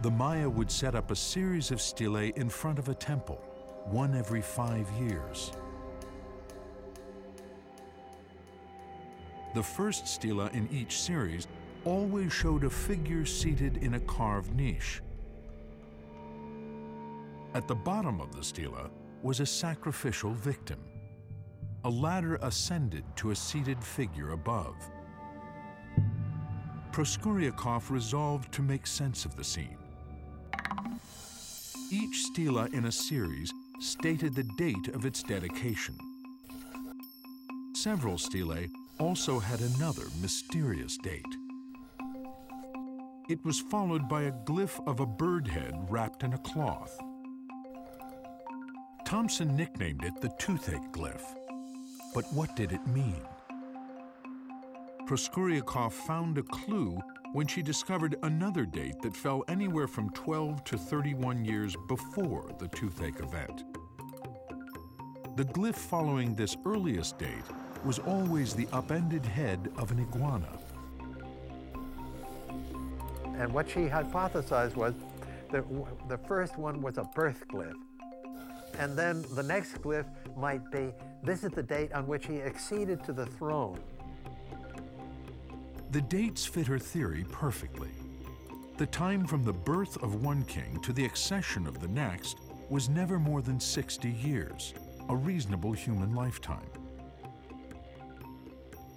the Maya would set up a series of stelae in front of a temple, one every 5 years. The first stela in each series always showed a figure seated in a carved niche. At the bottom of the stela was a sacrificial victim. A ladder ascended to a seated figure above. Proskouriakov resolved to make sense of the scene. Each stela in a series stated the date of its dedication. Several stelae also had another mysterious date. It was followed by a glyph of a bird head wrapped in a cloth. Thompson nicknamed it the toothache glyph. But what did it mean? Proskouriakov found a clue when she discovered another date that fell anywhere from 12 to 31 years before the toothache event. The glyph following this earliest date was always the upended head of an iguana. And what she hypothesized was that the first one was a birth glyph. And then the next glyph might be, this is the date on which he acceded to the throne. The dates fit her theory perfectly. The time from the birth of one king to the accession of the next was never more than 60 years, a reasonable human lifetime.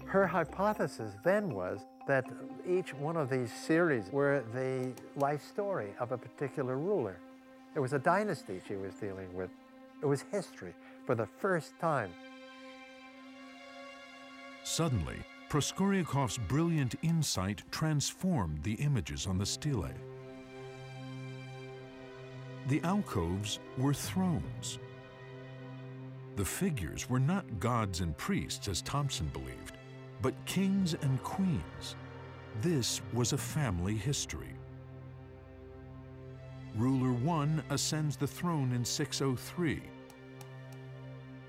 Her hypothesis then was that each one of these series were the life story of a particular ruler. It was a dynasty she was dealing with. It was history for the first time. Suddenly, Proskouriakov's brilliant insight transformed the images on the stelae. The alcoves were thrones. The figures were not gods and priests, as Thompson believed, but kings and queens. This was a family history. Ruler 1 ascends the throne in 603.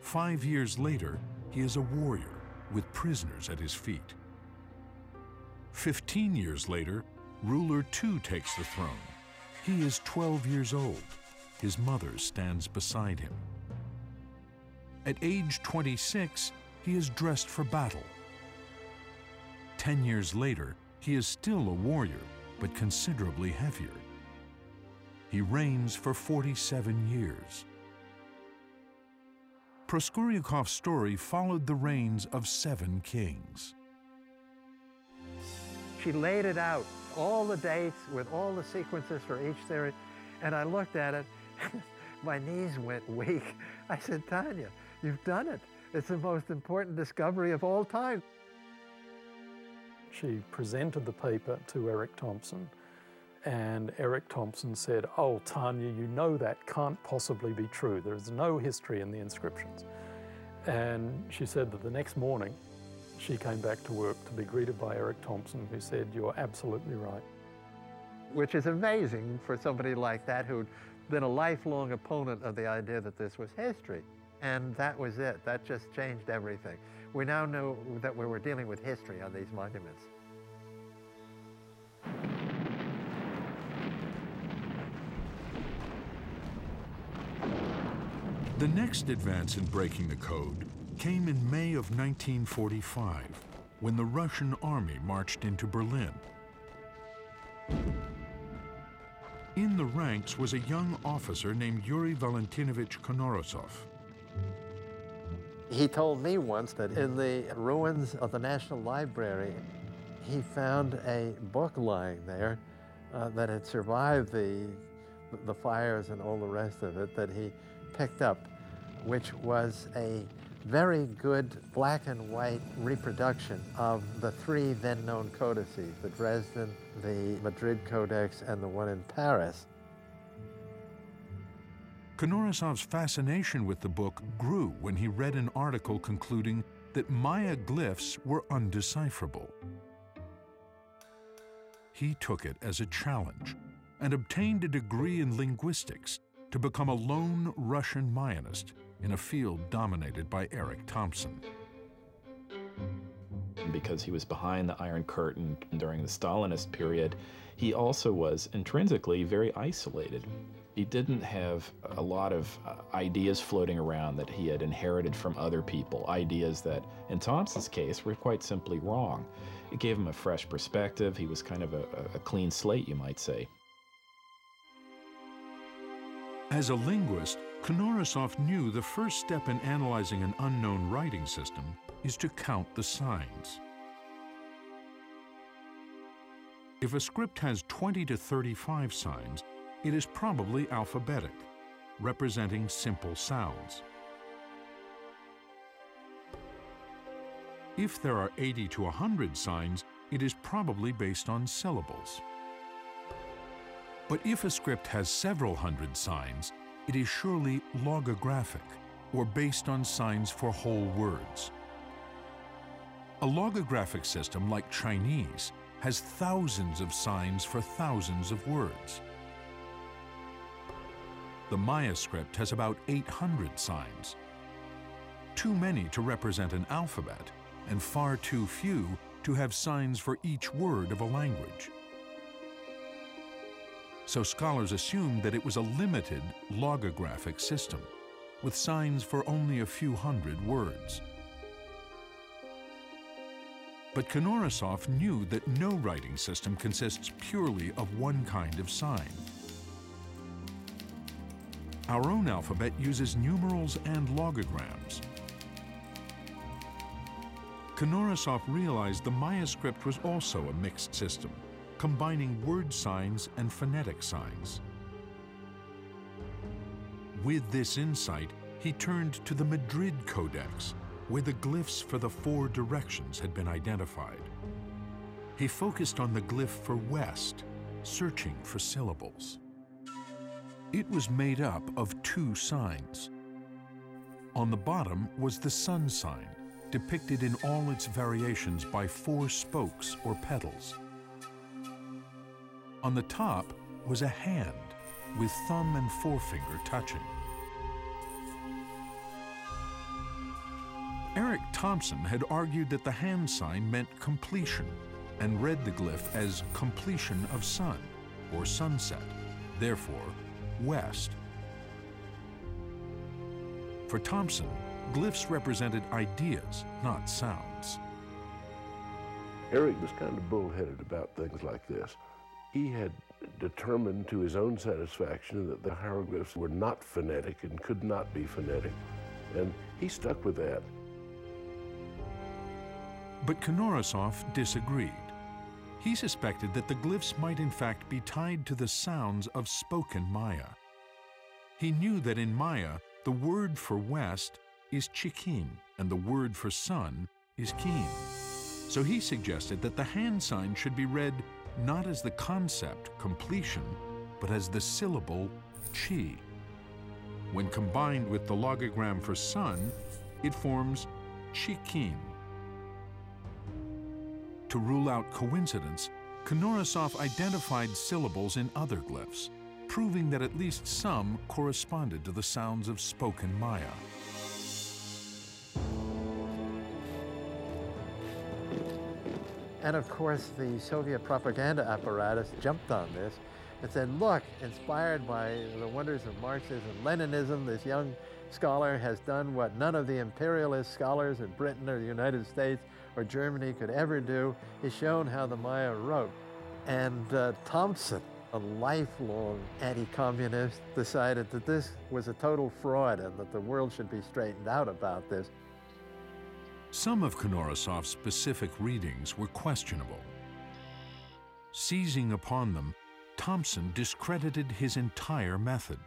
5 years later, he is a warrior with prisoners at his feet. 15 years later, Ruler 2 takes the throne. He is 12 years old. His mother stands beside him. At age 26, he is dressed for battle. 10 years later, he is still a warrior, but considerably heavier. He reigns for 47 years. Proskouriakov's story followed the reigns of 7 kings. She laid it out, all the dates with all the sequences for each series, and I looked at it, my knees went weak. I said, Tanya, you've done it. It's the most important discovery of all time. She presented the paper to Eric Thompson, and Eric Thompson said, oh, Tanya, you know that can't possibly be true. There is no history in the inscriptions. And she said that the next morning, she came back to work to be greeted by Eric Thompson, who said, you're absolutely right. Which is amazing for somebody like that who'd been a lifelong opponent of the idea that this was history. And that was it. That just changed everything. We now know that we were dealing with history on these monuments. The next advance in breaking the code came in May of 1945, when the Russian army marched into Berlin. In the ranks was a young officer named Yuri Valentinovich Konorosov. He told me once that in the ruins of the National Library, he found a book lying there that had survived the fires and all the rest of it that he picked up, which was a very good black and white reproduction of the 3 then-known codices, the Dresden, the Madrid Codex, and the one in Paris. Konorosov's fascination with the book grew when he read an article concluding that Maya glyphs were undecipherable. He took it as a challenge and obtained a degree in linguistics to become a lone Russian Mayanist in a field dominated by Eric Thompson. because he was behind the Iron Curtain during the Stalinist period, he also was intrinsically very isolated. He didn't have a lot of ideas floating around that he had inherited from other people, ideas that, in Thompson's case, were quite simply wrong. It gave him a fresh perspective. He was kind of a clean slate, you might say. As a linguist, Konorisov knew the first step in analyzing an unknown writing system is to count the signs. If a script has 20 to 35 signs, it is probably alphabetic, representing simple sounds. If there are 80 to 100 signs, it is probably based on syllables. But if a script has several hundred signs, it is surely logographic, or based on signs for whole words. A logographic system like Chinese has thousands of signs for thousands of words. The Maya script has about 800 signs. Too many to represent an alphabet, and far too few to have signs for each word of a language. So scholars assumed that it was a limited logographic system, with signs for only a few hundred words. But Konorisov knew that no writing system consists purely of one kind of sign. Our own alphabet uses numerals and logograms. Konorisov realized the Maya script was also a mixed system, combining word signs and phonetic signs. With this insight, he turned to the Madrid Codex, where the glyphs for the 4 directions had been identified. He focused on the glyph for west, searching for syllables. It was made up of 2 signs. On the bottom was the sun sign, depicted in all its variations by 4 spokes or petals. On the top was a hand with thumb and forefinger touching. Eric Thompson had argued that the hand sign meant completion and read the glyph as completion of sun or sunset, therefore west. For Thompson, glyphs represented ideas, not sounds. Eric was kind of bullheaded about things like this. He had determined to his own satisfaction that the hieroglyphs were not phonetic and could not be phonetic, and he stuck with that. But Konorisov disagreed. He suspected that the glyphs might in fact be tied to the sounds of spoken Maya. He knew that in Maya, the word for west is chikin, and the word for sun is kin. So he suggested that the hand sign should be read not as the concept, completion, but as the syllable, chi. When combined with the logogram for sun, it forms chikin. To rule out coincidence, Konorisov identified syllables in other glyphs, proving that at least some corresponded to the sounds of spoken Maya. And of course, the Soviet propaganda apparatus jumped on this and said, look, inspired by the wonders of Marxism and Leninism, this young scholar has done what none of the imperialist scholars in Britain or the United States or Germany could ever do. He's shown how the Maya wrote. And Thompson, a lifelong anti-communist, decided that this was a total fraud and that the world should be straightened out about this. Some of Konorisov's specific readings were questionable. Seizing upon them, Thompson discredited his entire method.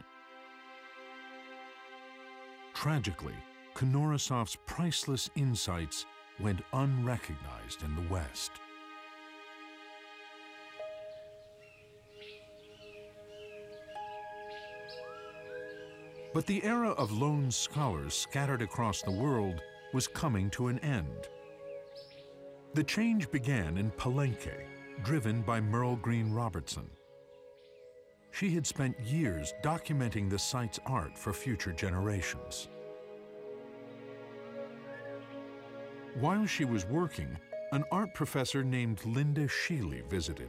Tragically, Konorisov's priceless insights went unrecognized in the West. But the era of lone scholars scattered across the world was coming to an end. The change began in Palenque, driven by Merle Green Robertson. She had spent years documenting the site's art for future generations. While she was working, An art professor named Linda Sheely visited.